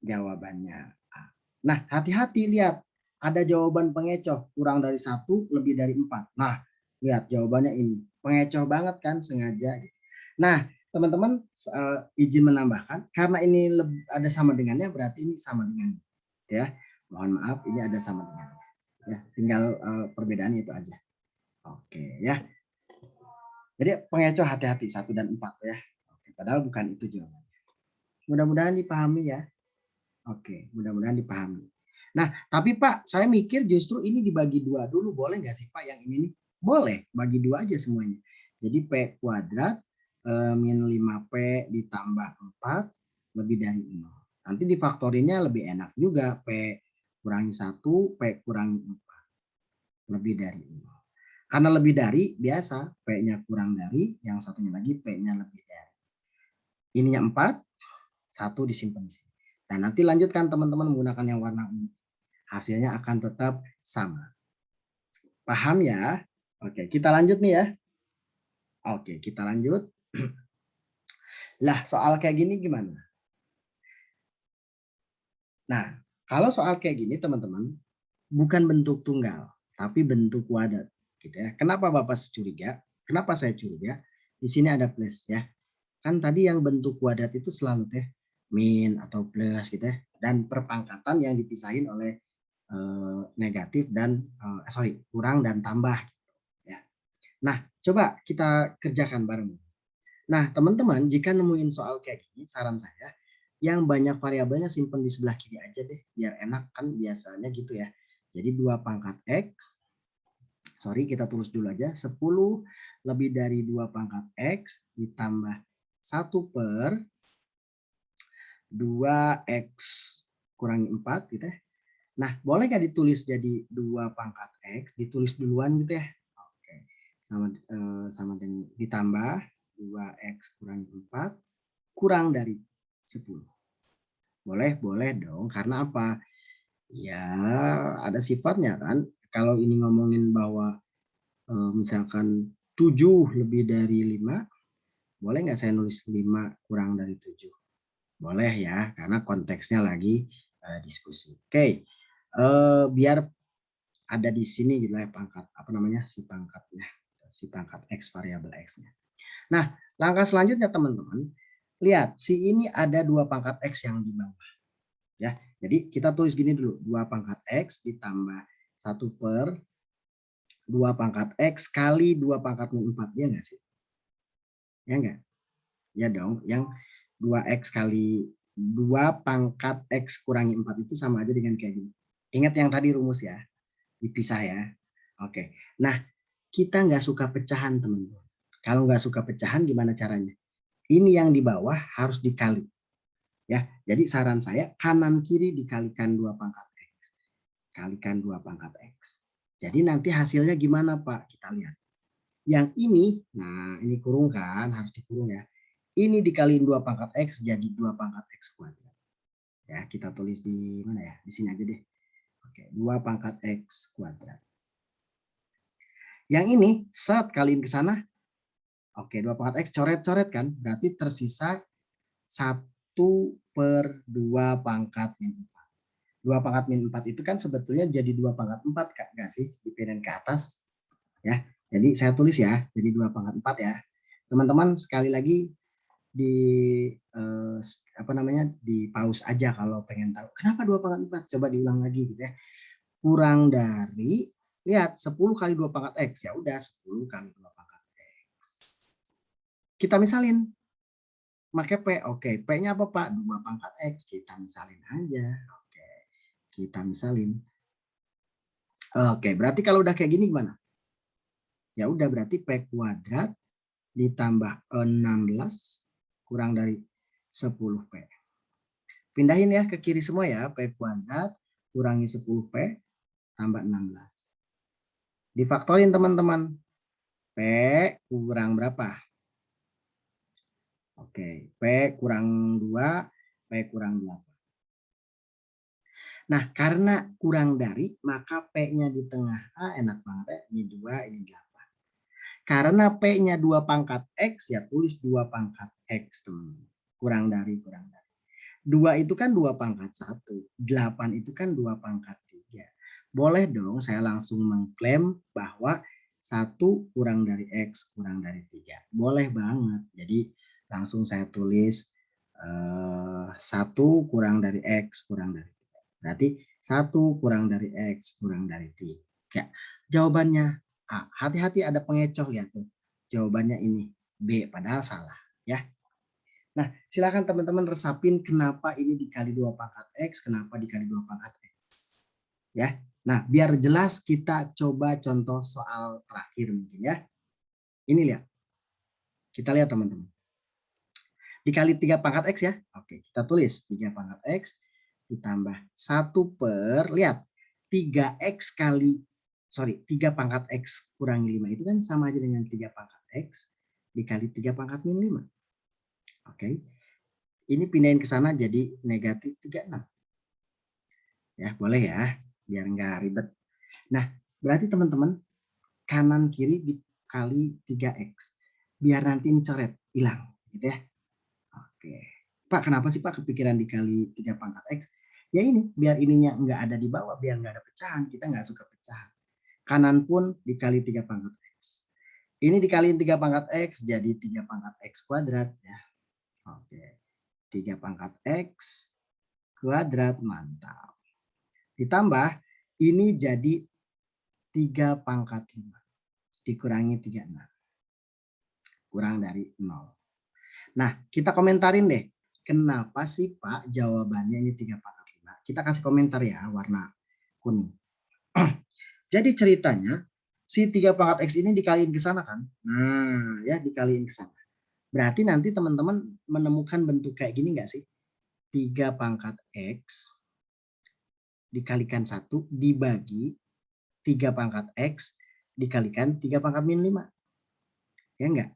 Jawabannya A. Nah, hati-hati, lihat. Ada jawaban pengecoh, kurang dari 1, lebih dari 4. Nah, lihat jawabannya ini. Pengecoh banget kan, sengaja. Nah, teman-teman izin menambahkan, karena ini ada sama dengannya, berarti ini sama dengan. Ya, mohon maaf, ini ada sama dengannya. Ya, tinggal perbedaannya itu aja. Oke, ya. Jadi pengecoh hati-hati 1 dan 4 ya. Oke, padahal bukan itu jawabannya. Mudah-mudahan dipahami ya. Oke, mudah-mudahan dipahami. Nah, tapi Pak, saya mikir justru ini dibagi 2 dulu. Boleh nggak sih Pak yang ini nih? Boleh, bagi 2 aja semuanya. Jadi P kuadrat min 5P ditambah 4 lebih dari 0. Nanti difaktorinnya lebih enak juga. P kurangi 1, P kurangi 4. Lebih dari 0. Karena lebih dari, biasa P-nya kurang dari, yang satunya lagi P-nya lebih dari. Ininya 4, 1 disimpan di sini. Dan nanti lanjutkan teman-teman menggunakan yang warna ungu. Hasilnya akan tetap sama. Paham ya? Oke, kita lanjut nih ya. Oke, kita lanjut. Lah, soal kayak gini gimana? Nah, kalau soal kayak gini teman-teman, bukan bentuk tunggal, tapi bentuk kuadrat, gitu ya. Kenapa Bapak curiga? Kenapa saya curiga? Di sini ada plus ya. Kan tadi yang bentuk kuadrat itu selalu teh min atau plus gitu ya. Dan perpangkatan yang dipisahin oleh negatif dan sorry kurang dan tambah. Ya. Nah, coba kita kerjakan bareng. Nah, teman-teman, jika nemuin soal kayak gini, saran saya yang banyak variabelnya simpen di sebelah kiri aja deh, biar enak kan biasanya gitu ya. Jadi 2 pangkat X, sorry kita tulis dulu aja, 10 lebih dari 2 pangkat X ditambah 1/2X kurangi 4 gitu ya. Nah, boleh nggak ditulis jadi 2 pangkat X, ditulis duluan gitu ya. Oke, sama dengan ditambah 2X kurangi 4 kurang dari 10. Boleh, boleh dong. Karena apa? Ya, ada sifatnya kan. Kalau ini ngomongin bahwa misalkan 7 lebih dari 5, boleh nggak saya nulis 5 kurang dari 7? Boleh ya, karena konteksnya lagi diskusi. Oke, biar ada di sini gitu ya pangkat, apa namanya, si pangkatnya, si pangkat X, variabel X-nya. Nah, langkah selanjutnya teman-teman, lihat, si ini ada 2 pangkat X yang di bawah. Ya, jadi kita tulis gini dulu, 2 pangkat X ditambah 1/2 pangkat X kali 2 pangkat min 4, ya nggak sih? Ya nggak? Ya dong, yang 2X kali 2 pangkat X kurangi 4 itu sama aja dengan kayak gini. Ingat yang tadi rumus ya, dipisah ya. Oke, nah kita nggak suka pecahan teman-teman. Kalau nggak suka pecahan gimana caranya? Ini yang di bawah harus dikali. Ya, jadi saran saya kanan kiri dikalikan 2 pangkat X. Kalikan 2 pangkat X. Jadi nanti hasilnya gimana Pak? Kita lihat. Yang ini, nah ini kurung kan, harus dikurung ya. Ini dikaliin 2 pangkat X jadi 2 pangkat X kuadrat. Ya, kita tulis di mana ya? Di sini aja deh. Oke, 2 pangkat X kuadrat. Yang ini, set kaliin ke sana. Oke, 2 pangkat X coret-coret kan. Berarti tersisa 1/2 pangkat min 4. 2 pangkat min 4 itu kan sebetulnya jadi 2 pangkat 4 Kak, nggak sih? Dipindahin ke atas. Ya, jadi saya tulis ya, jadi 2 pangkat 4 ya. Teman-teman sekali lagi di apa namanya, di pause aja kalau pengen tahu kenapa 2 pangkat 4, coba diulang lagi gitu ya. Kurang dari, lihat 10 kali 2 pangkat X, ya udah 10 kali 2 pangkat X. Kita misalin, pakai P, oke, P-nya apa Pak? 2 pangkat X, kita misalin aja, oke, kita misalin. Oke, berarti kalau udah kayak gini gimana? Ya udah berarti P kuadrat ditambah 16 kurang dari 10P. Pindahin ya ke kiri semua ya, P kuadrat kurangi 10P tambah 16. Difaktorin teman-teman. P kurang berapa? Oke, P kurang 2, P kurang 8. Nah, karena kurang dari, maka P-nya di tengah A enak banget ya. Ini 2, ini 8. Karena P-nya 2 pangkat X, ya tulis 2 pangkat X, teman-teman. Kurang dari, kurang dari. 2 itu kan 2 pangkat 1. 8 itu kan 2 pangkat 3. Boleh dong saya langsung mengklaim bahwa 1 kurang dari X kurang dari 3. Boleh banget. Jadi langsung saya tulis 1 kurang dari X kurang dari 3. Berarti 1 kurang dari X kurang dari 3. Jawabannya A. Hati-hati ada pengecoh lihat tuh. Jawabannya ini B, padahal salah ya. Nah, silakan teman-teman resapin kenapa ini dikali 2 pangkat X, kenapa dikali 2 pangkat X. Ya. Nah, biar jelas kita coba contoh soal terakhir mungkin ya. Ini lihat. Kita lihat teman-teman. Dikali 3 pangkat X ya. Oke, kita tulis 3 pangkat X ditambah 1 per, lihat, 3X kali, sorry, 3 pangkat X kurangi 5 itu kan sama aja dengan 3 pangkat X dikali 3 pangkat min 5. Oke. Ini pindahin ke sana jadi negatif 36. Ya, boleh ya, biar nggak ribet. Nah, berarti teman-teman kanan kiri dikali 3X. Biar nanti ini coret, hilang gitu ya. Oke. Pak, kenapa sih Pak kepikiran dikali 3 pangkat X? Ya ini, biar ininya nggak ada di bawah, biar nggak ada pecahan, kita nggak suka pecahan. Kanan pun dikali 3 pangkat X. Ini dikaliin 3 pangkat X jadi 3 pangkat X kuadrat ya. Oke, 3 pangkat X kuadrat, mantap. Ditambah ini jadi 3 pangkat 5 dikurangi 36, kurang dari 0. Nah, kita komentarin deh, kenapa sih Pak jawabannya ini 3 pangkat 5? Kita kasih komentar ya, warna kuning. Jadi ceritanya, si 3 pangkat X ini dikaliin ke sana kan? Nah, ya dikaliin ke sana. Berarti nanti teman-teman menemukan bentuk kayak gini nggak sih? 3 pangkat X dikalikan 1 dibagi 3 pangkat X dikalikan 3 pangkat min 5. Ya enggak?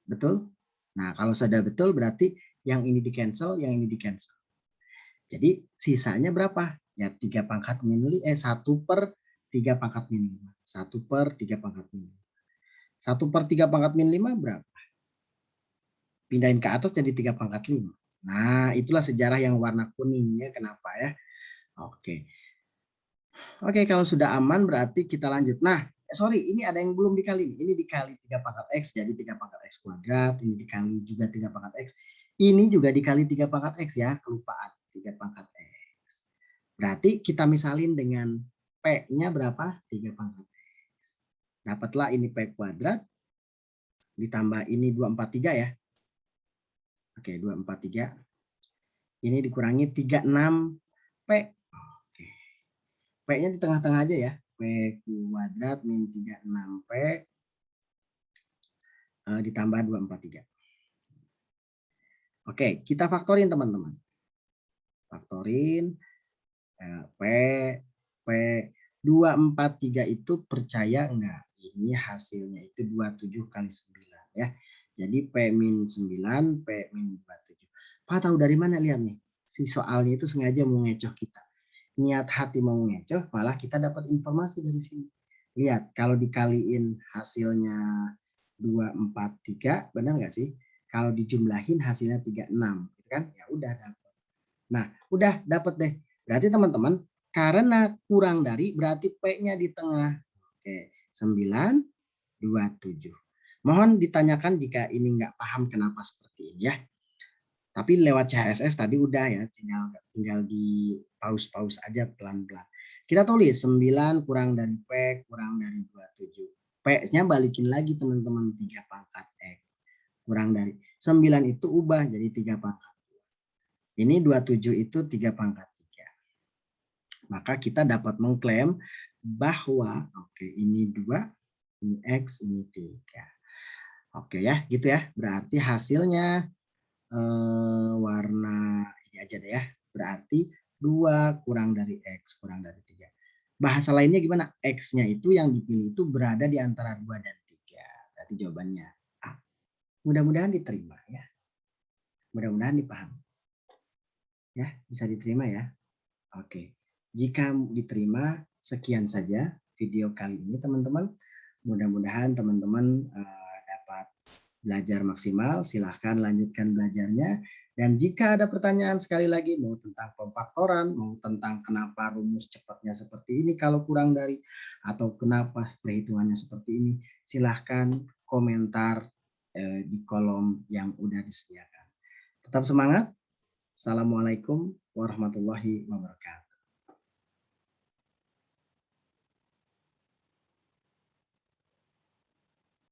Betul? Nah, kalau sudah betul berarti yang ini di-cancel, yang ini di-cancel. Jadi sisanya berapa? Ya 3 pangkat min 1 per 3 pangkat min 5. 1 per 3 pangkat min 5. 1 per 3 pangkat min 5 berapa? Pindahin ke atas jadi 3 pangkat 5. Nah, itulah sejarah yang warna kuningnya kenapa ya. Oke. Oke, kalau sudah aman berarti kita lanjut. Nah, sorry, ini ada yang belum dikali. Ini dikali 3 pangkat X jadi 3 pangkat X kuadrat. Ini dikali juga 3 pangkat X. Ini juga dikali 3 pangkat X ya, kelupaan. 3 pangkat X. Berarti kita misalin dengan P-nya berapa? 3 pangkat X. Dapatlah ini P kuadrat. Ditambah ini 243 ya. Oke, 243. Ini dikurangi 36 P. Oke. P-nya di tengah-tengah aja ya. P kuadrat min 36 P ditambah 243. Oke, kita faktorin teman-teman. Faktorin P 243 itu percaya enggak? Ini hasilnya itu 27 kali 9 ya. Jadi P min 9, P min 27. Pak tahu dari mana, lihat nih. Si soalnya itu sengaja mau ngecoh kita. Niat hati mau ngecoh, malah kita dapat informasi dari sini. Lihat, kalau dikaliin hasilnya 243, benar nggak sih? Kalau dijumlahin hasilnya 36, gitu kan? Ya udah dapat. Nah, udah dapat deh. Berarti teman-teman, karena kurang dari berarti P-nya di tengah. Oke, 9, 27. Mohon ditanyakan jika ini nggak paham kenapa seperti ini ya. Tapi lewat CHSS tadi udah ya, tinggal di pause aja pelan-pelan. Kita tulis 9 kurang dari P kurang dari 27. P-nya balikin lagi teman-teman, 3 pangkat X. Kurang dari 9 itu ubah jadi 3 pangkat. Ini 27 itu 3 pangkat 3. Maka kita dapat mengklaim bahwa oke, ini 2, ini X, ini 3. Oke ya, gitu ya. Berarti hasilnya warna ini aja deh ya. Berarti 2 kurang dari X kurang dari 3. Bahasa lainnya gimana? X-nya itu yang dipilih itu berada di antara 2 dan 3. Berarti jawabannya A. Mudah-mudahan diterima ya. Mudah-mudahan dipahami. Ya, bisa diterima ya. Oke. Jika diterima, sekian saja video kali ini teman-teman. Mudah-mudahan teman-teman dapat belajar maksimal. Silahkan lanjutkan belajarnya. Dan jika ada pertanyaan sekali lagi, mau tentang pemfaktoran, mau tentang kenapa rumus cepatnya seperti ini kalau kurang dari, atau kenapa perhitungannya seperti ini, silahkan komentar di kolom yang udah disediakan. Tetap semangat. Assalamualaikum warahmatullahi wabarakatuh.